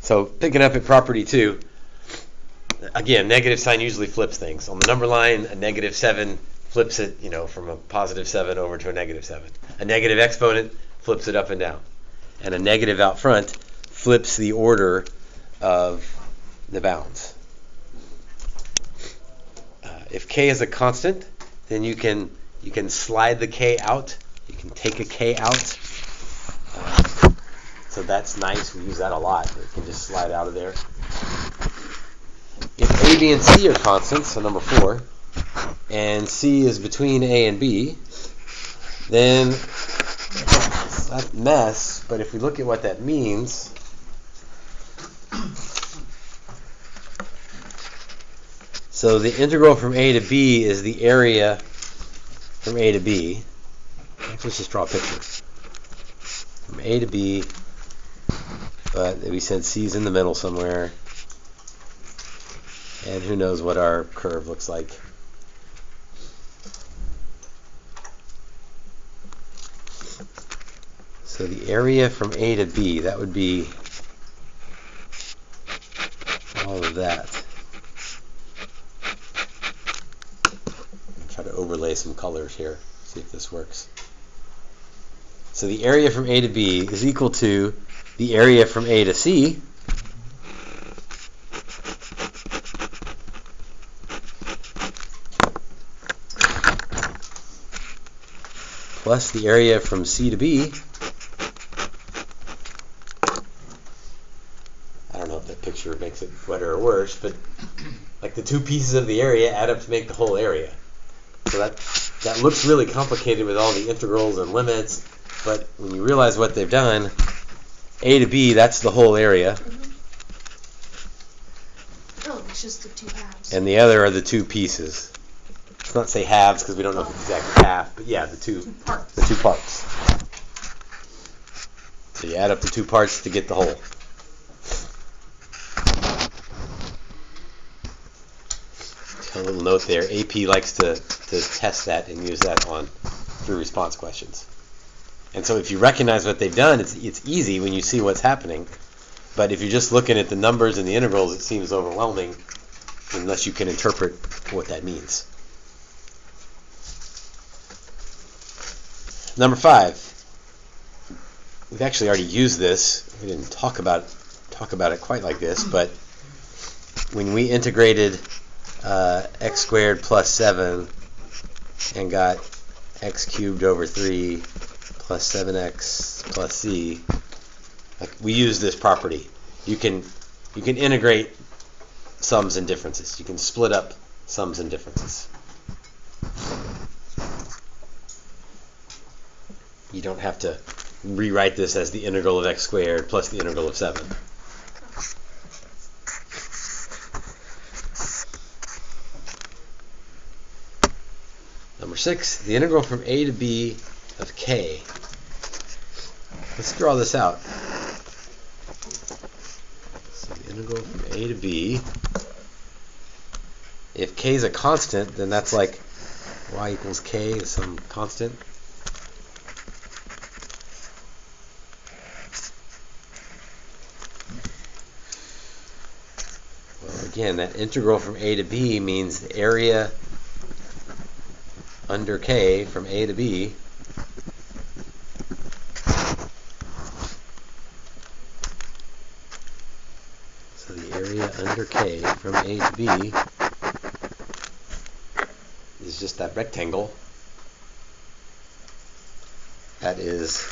So picking up at property 2, again, negative sign usually flips things. On the number line, a negative 7 flips it, from a positive 7 over to a negative 7. A negative exponent flips it up and down. And a negative out front flips the order of the bounds. If k is a constant, then you can slide the k out. You can take a k out. So that's nice. We use that a lot. You can just slide out of there. If a, b, and c are constants, so number 4, and c is between a and b, then it's not a mess, but if we look at what that means, so the integral from a to b is the area from a to b. Let's just draw a picture. From a to b, but we said c is in the middle somewhere. And who knows what our curve looks like. So the area from A to B, that would be all of that. I'll try to overlay some colors here, see if this works. So the area from A to B is equal to the area from A to C, plus the area from C to B. I don't know if that picture makes it better or worse, but like the two pieces of the area add up to make the whole area. So that looks really complicated with all the integrals and limits, but when you realize what they've done, A to B, that's the whole area. Oh, it's just the two halves. And the other are the two pieces. Let's not say halves because we don't know if it's exactly half, but yeah, the two parts. So you add up the two parts to get the whole. So a little note there, AP likes to test that and use that through response questions. And so if you recognize what they've done, it's easy when you see what's happening. But if you're just looking at the numbers and the integrals, it seems overwhelming unless you can interpret what that means. Number 5. We've actually already used this. We didn't talk about it quite like this, but when we integrated x squared plus 7 and got x cubed over 3 plus 7x plus c, we use this property. You can integrate sums and differences. You can split up sums and differences. You don't have to rewrite this as the integral of x squared plus the integral of 7. Number 6, the integral from a to b of k. Let's draw this out. So the integral from a to b, if k is a constant, then that's like y equals k is some constant. Well, again, that integral from a to b means the area under k from a to b so the area under k from a to b is just that rectangle that is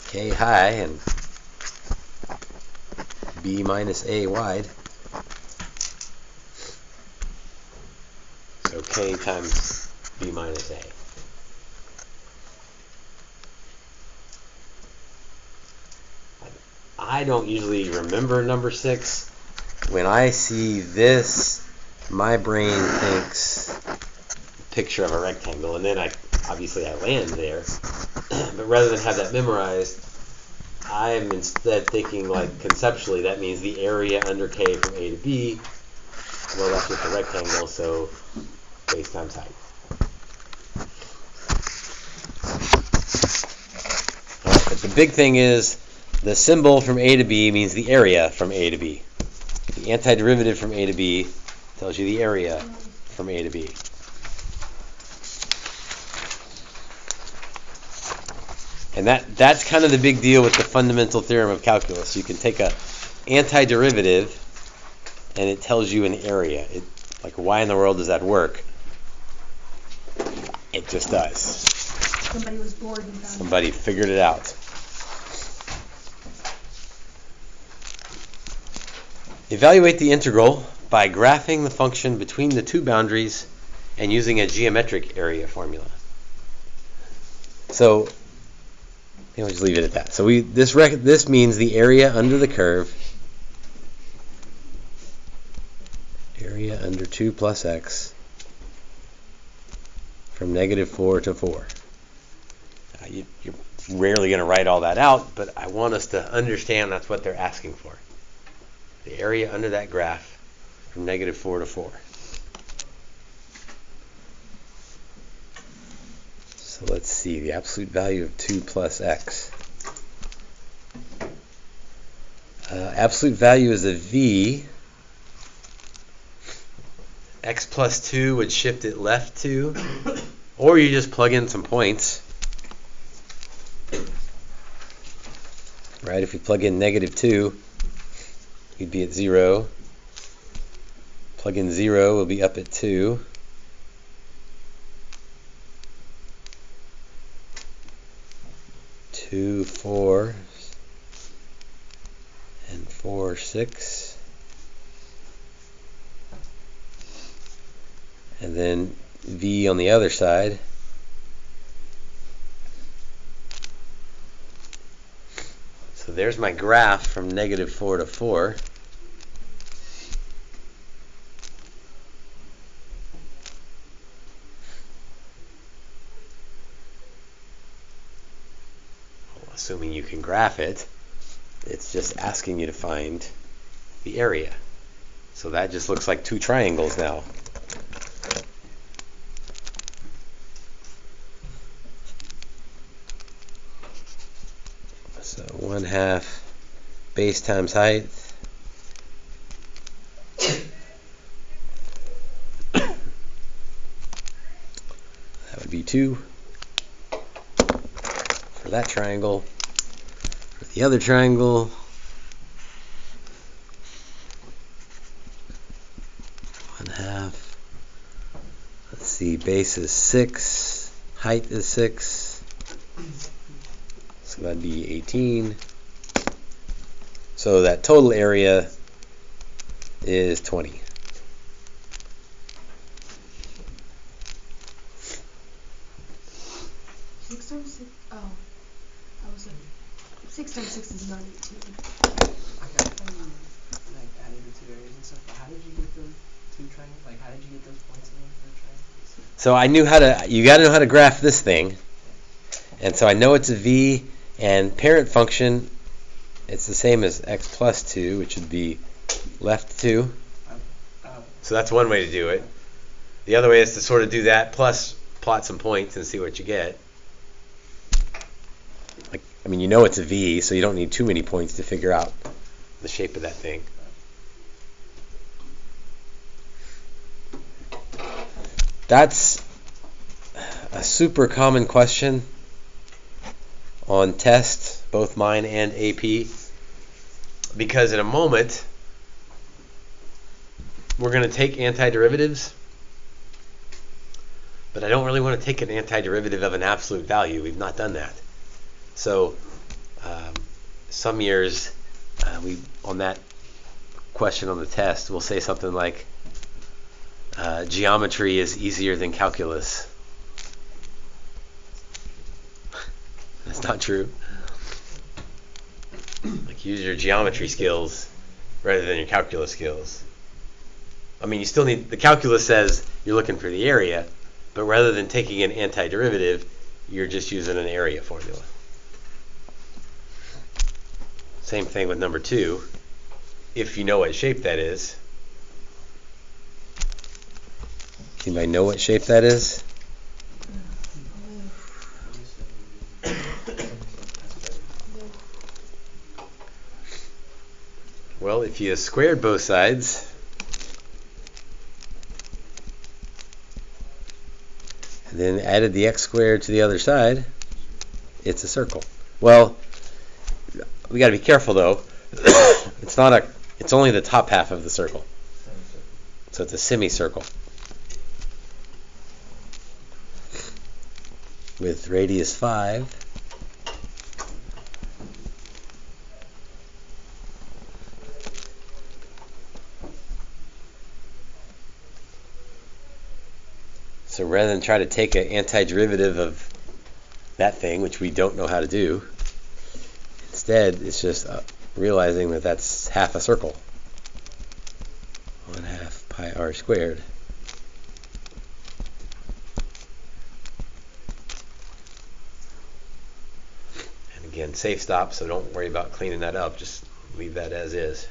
k high and b minus a wide. So k times b minus a. I don't usually remember number 6. When I see this, my brain thinks picture of a rectangle, and then I land there. But rather than have that memorized, I'm instead thinking like conceptually that means the area under k from a to b. Well, that's just a rectangle, so base times height. But the big thing is the symbol from A to B means the area from A to B. The antiderivative from A to B tells you the area from A to B. And that's kind of the big deal with the fundamental theorem of calculus. You can take a antiderivative and it tells you an area. Like, why in the world does that work? It just does. Somebody was bored and found Somebody figured it out. Evaluate the integral by graphing the function between the two boundaries and using a geometric area formula. So, we'll just leave it at that. So this means the area under the curve, area under 2 plus x, from -4 to 4. You're rarely going to write all that out, but I want us to understand that's what they're asking for. The area under that graph from -4 to 4. So let's see, the absolute value of 2 plus x. Absolute value is a v. X plus 2 would shift it left 2. Or you just plug in some points. Right, if we plug in -2, you'd be at 0. Plug in 0, we'll be up at 2. Two, 4, and 4, 6. And then v on the other side. So there's my graph from -4 to 4. Assuming you can graph it, it's just asking you to find the area. So that just looks like two triangles now. So 1/2 base times height. That would be 2 for that triangle. For the other triangle, 1/2. Let's see, base is 6, height is 6. So that'd be 18. So that total area is 20. Six times 6. Oh, I was like 6 times 6 is not 18. I got like adding the two areas and stuff. But how did you get the two triangles? Like, how did you get those points in the triangles? So I knew how to. You got to know how to graph this thing, and so I know it's a v. And parent function, it's the same as x plus 2, which would be left 2. So that's one way to do it. The other way is to sort of do that plus plot some points and see what you get. Like, I mean, you know it's a v, so you don't need too many points to figure out the shape of that thing. That's a super common question on tests, both mine and AP, because in a moment we're going to take antiderivatives, but I don't really want to take an antiderivative of an absolute value. We've not done that. So some years we on that question on the test we'll say something like geometry is easier than calculus. That's not true. Like, use your geometry skills rather than your calculus skills. I mean, you still need, the calculus says you're looking for the area, but rather than taking an antiderivative, you're just using an area formula. Same thing with number 2. If you know what shape that is. Anybody know what shape that is? Well, if you squared both sides, and then added the x squared to the other side, it's a circle. Well, we got to be careful though. It's only the top half of the circle. So it's a semicircle with radius 5. So rather than try to take an antiderivative of that thing, which we don't know how to do, instead it's just realizing that that's half a circle. 1/2 pi r squared. And again, safe stop, so don't worry about cleaning that up. Just leave that as is.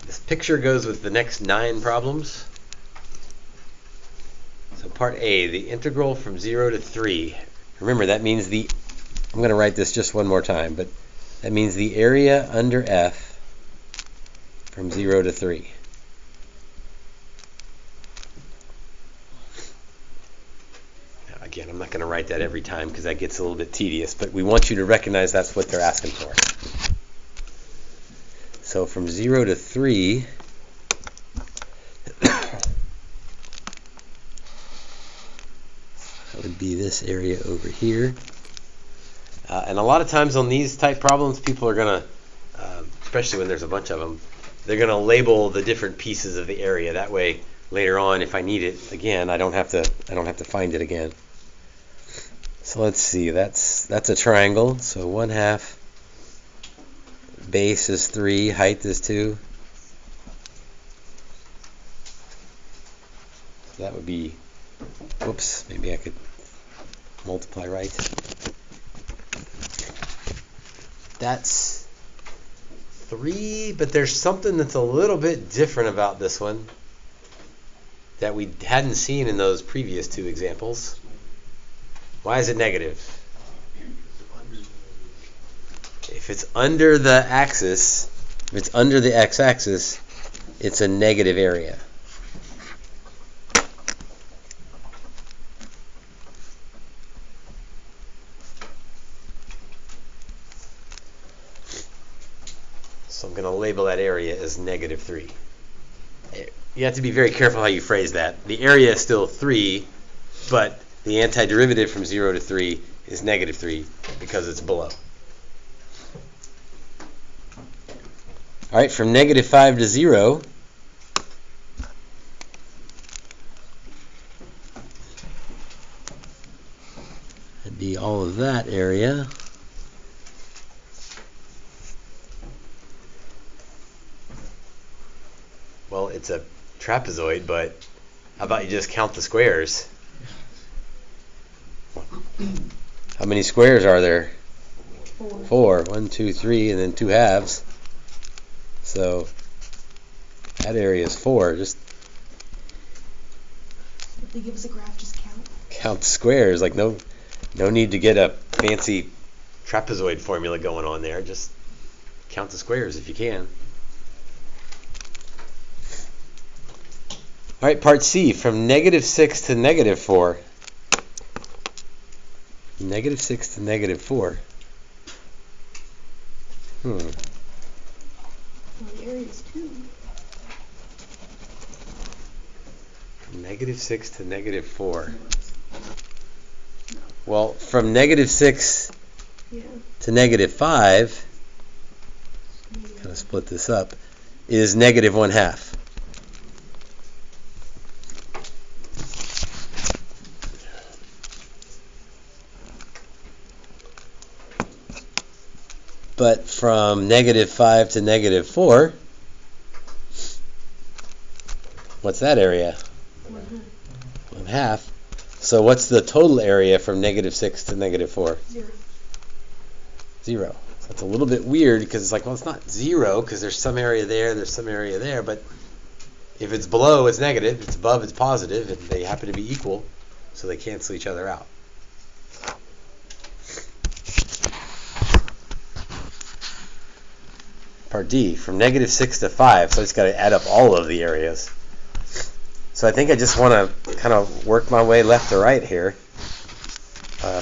This picture goes with the next 9 problems. So part A, the integral from 0 to 3. Remember, that means I'm going to write this just one more time, but that means the area under f from 0 to 3. Now, again, I'm not going to write that every time because that gets a little bit tedious, but we want you to recognize that's what they're asking for. So from 0 to 3, that would be this area over here. And a lot of times on these type problems, people are going to, especially when there's a bunch of them, they're going to label the different pieces of the area. That way, later on, if I need it again, I don't have to find it again. So let's see. That's a triangle. So 1/2. Base is 3, height is 2. So that would be, whoops, maybe I could multiply right. That's 3, but there's something that's a little bit different about this one that we hadn't seen in those previous 2 examples. Why is it negative? If it's under the axis, if it's under the x-axis, it's a negative area. So I'm going to label that area as negative 3. You have to be very careful how you phrase that. The area is still 3, but the antiderivative from 0 to 3 is negative 3 because it's below. All right, from negative 5 to 0, that'd be all of that area. Well, it's a trapezoid, but how about you just count the squares? How many squares are there? 4. 1, 2, 3, and then 2 halves. So that area is 4. Just if they give us a graph, just count squares. Like no need to get a fancy trapezoid formula going on there. Just count the squares if you can. All right, part C, from negative 6 to negative 4. Negative 6 to negative 4. Well, the area is 2. Negative 6 to negative 4. Well, from negative 6 to negative 5, kind of split this up, is negative 1/2. But from negative 5 to negative 4, what's that area? 1/2. So what's the total area from negative 6 to negative 4? 0. So that's a little bit weird because it's like, well, it's not 0 because there's some area there, there's some area there, but If it's below, it's negative. If it's above, it's positive, and they happen to be equal, so they cancel each other out. Part D, from negative 6 to 5, so I just got to add up all of the areas. So I think I just want to kind of work my way left to right here.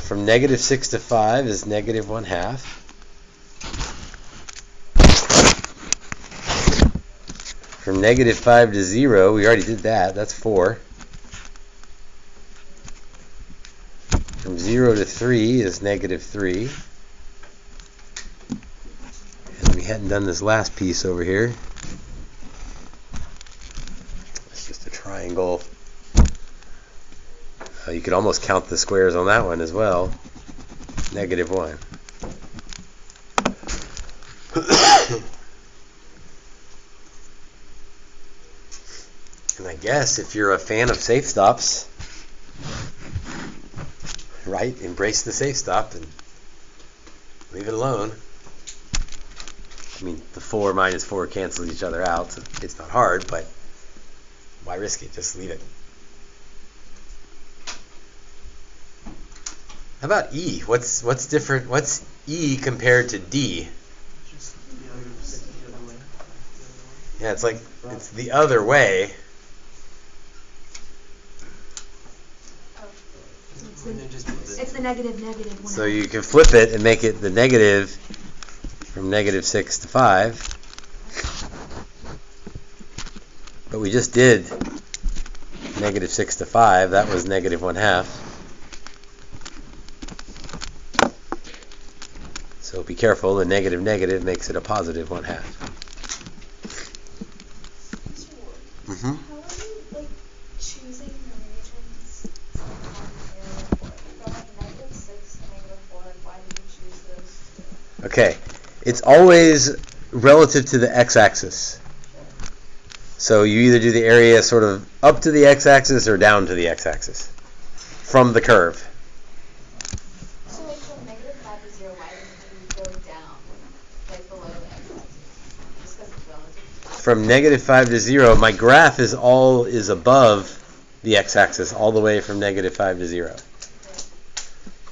From negative 6 to 5 is negative 1/2. From negative 5 to 0, we already did that, that's 4. From 0 to 3 is negative 3. And we hadn't done this last piece over here. It's just a triangle. You could almost count the squares on that one as well. Negative 1. And I guess if you're a fan of safe stops, right, embrace the safe stop and leave it alone. I mean, the 4 minus 4 cancels each other out, so it's not hard, but why risk it? Just leave it. How about E? What's different? What's E compared to D? Just the other way. Yeah, it's like it's the other way. It's the negative 1/2. So you can flip it and make it the negative from negative 6 to 5. But we just did negative 6 to 5. That was negative 1/2. So be careful. The negative negative makes it a positive 1/2. Mm-hmm. How are you choosing the regions to have an area for? From negative 6 to negative 4, why did you choose those two? Okay, it's always relative to the x-axis. So you either do the area sort of up to the x-axis or down to the x-axis from the curve. So from negative 5 to 0, why didn't you go down, below the x-axis? Just because it's relative? From negative 5 to 0, my graph is above the x-axis all the way from negative 5 to 0.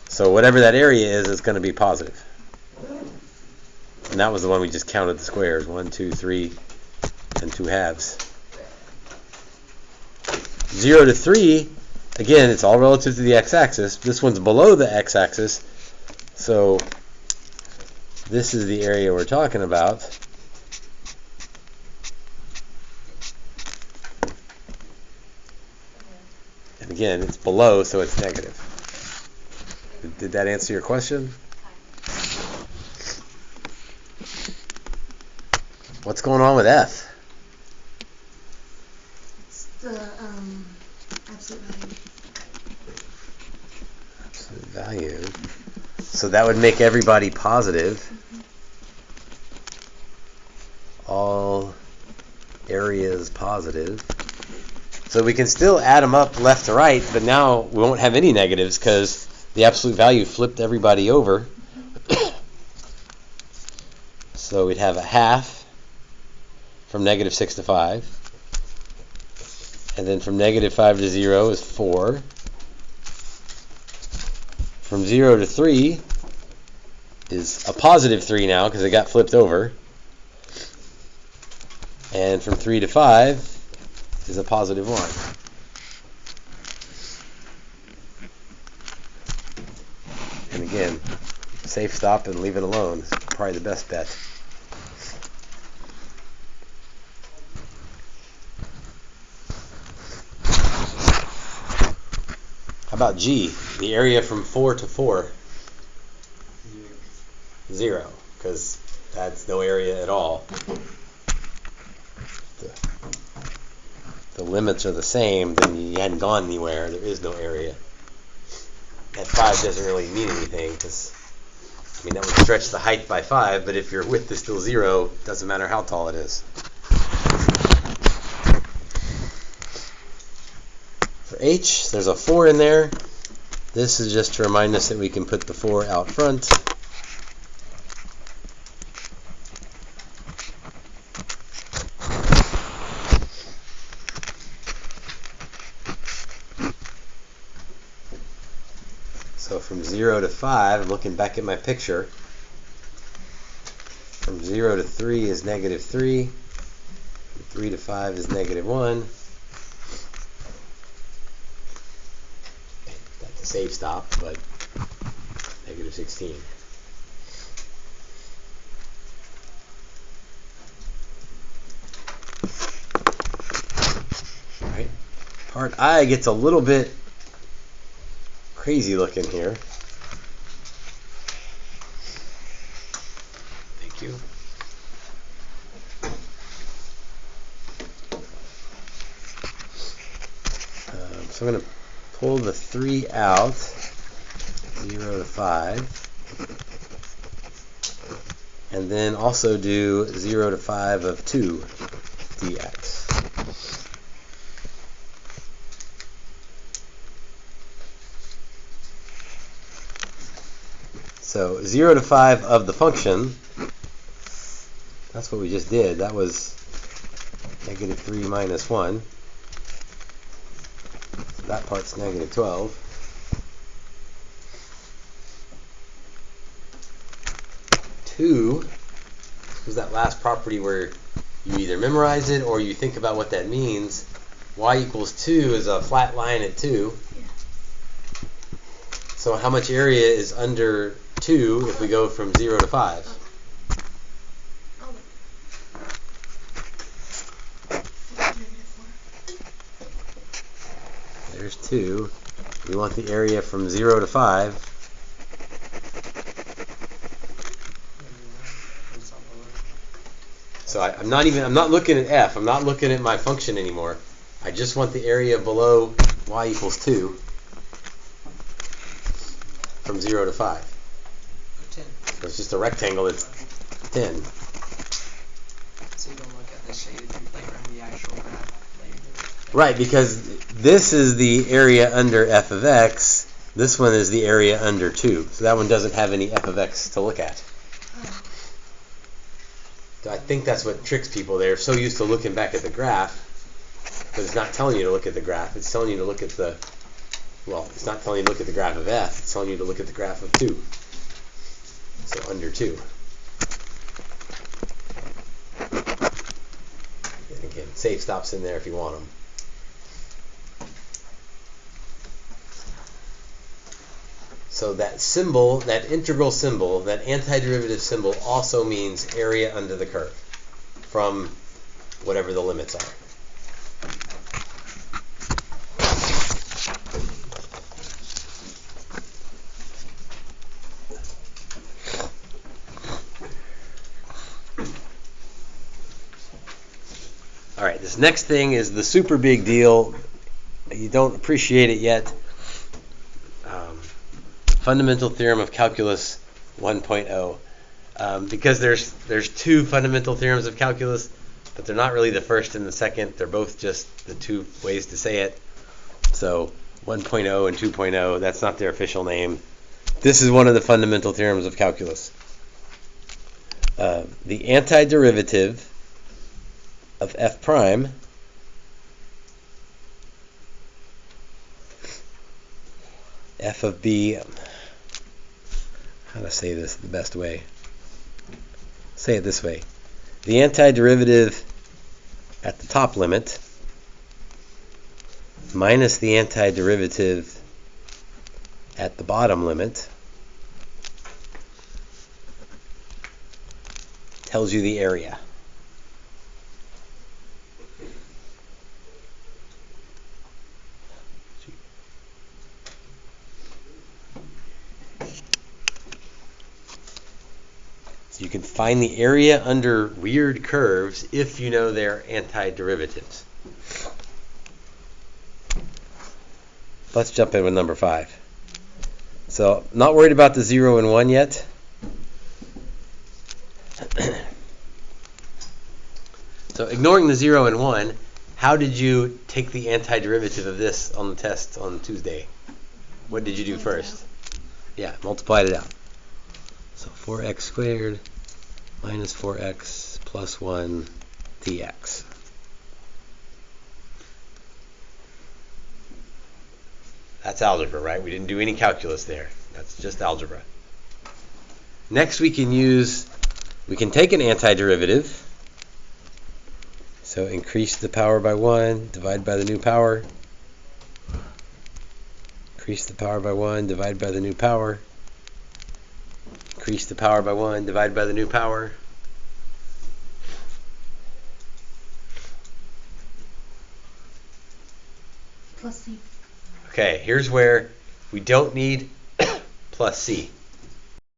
So whatever that area is going to be positive. And that was the one we just counted the squares. 1, 2, 3, and 2 halves. 0 to 3, again, it's all relative to the x-axis. This one's below the x-axis. So this is the area we're talking about. And again, it's below, so it's negative. Did that answer your question? What's going on with F? It's the absolute value. Absolute value. So that would make everybody positive. All areas positive. So we can still add them up left to right, but now we won't have any negatives because the absolute value flipped everybody over. So we'd have a half from negative 6 to 5. And then from negative 5 to 0 is 4. From 0 to 3 is a positive 3 now because it got flipped over. And from 3 to 5 is a positive 1. And again, safe stop and leave it alone is probably the best bet. How about G, the area from 4 to 4? 0, because that's no area at all. The limits are the same, then you hadn't gone anywhere. There is no area. That 5 doesn't really mean anything because, I mean, that would stretch the height by 5, but if your width is still 0, it doesn't matter how tall it is. For H, there's a 4 in there. This is just to remind us that we can put the 4 out front. So from 0 to 5, I'm looking back at my picture. From 0 to 3 is -3. From 3 to 5 is -1. That's a safe stop, but -16. All right. Part I gets a little bit crazy looking here. Thank you. So I'm going to pull the 3 out, 0 to 5, and then also do 0 to 5 of 2 dx. So 0 to 5 of the function, that's what we just did. That was -3 minus 1. So that part's -12. Two is that last property where you either memorize it or you think about what that means. Y equals 2 is a flat line at 2. So how much area is under 2 if we go from 0 to 5? There's 2. We want the area from 0 to 5. So I'm not looking at f. I'm not looking at my function anymore. I just want the area below y equals 2 from 0 to 5. 10. So it's just a rectangle that's 10. So you don't look at the shaded like from the actual graph later. Right, because this is the area under f of x. This one is the area under 2. So that one doesn't have any f of x to look at. So I think that's what tricks people. They're so used to looking back at the graph, but it's not telling you to look at the graph. It's telling you to look at the, well, it's not telling you to look at the graph of f. It's telling you to look at the graph of 2. So under 2. And again, safe stops in there if you want them. So that symbol, that integral symbol, that antiderivative symbol also means area under the curve from whatever the limits are. All right, this next thing is the super big deal. You don't appreciate it yet. Fundamental theorem of calculus 1.0. Because there's 2 fundamental theorems of calculus, but they're not really the first and the second. They're both just the 2 ways to say it. So 1.0 and 2.0, that's not their official name. This is one of the fundamental theorems of calculus. The antiderivative of f prime f of b, how to say this the best way? Say it this way. The antiderivative at the top limit minus the antiderivative at the bottom limit tells you the area. You can find the area under weird curves if you know their antiderivatives. Let's jump in with number 5. So, not worried about the 0 and 1 yet. So, ignoring the 0 and 1, how did you take the antiderivative of this on the test on Tuesday? What did you do first? Yeah, multiplied it out. So 4x squared minus 4x plus 1 dx. That's algebra, right? We didn't do any calculus there. That's just algebra. Next we can take an antiderivative. So increase the power by 1, divide by the new power. Increase the power by 1, divide by the new power. Increase the power by 1, divide by the new power. Plus C. Okay, here's where we don't need plus C.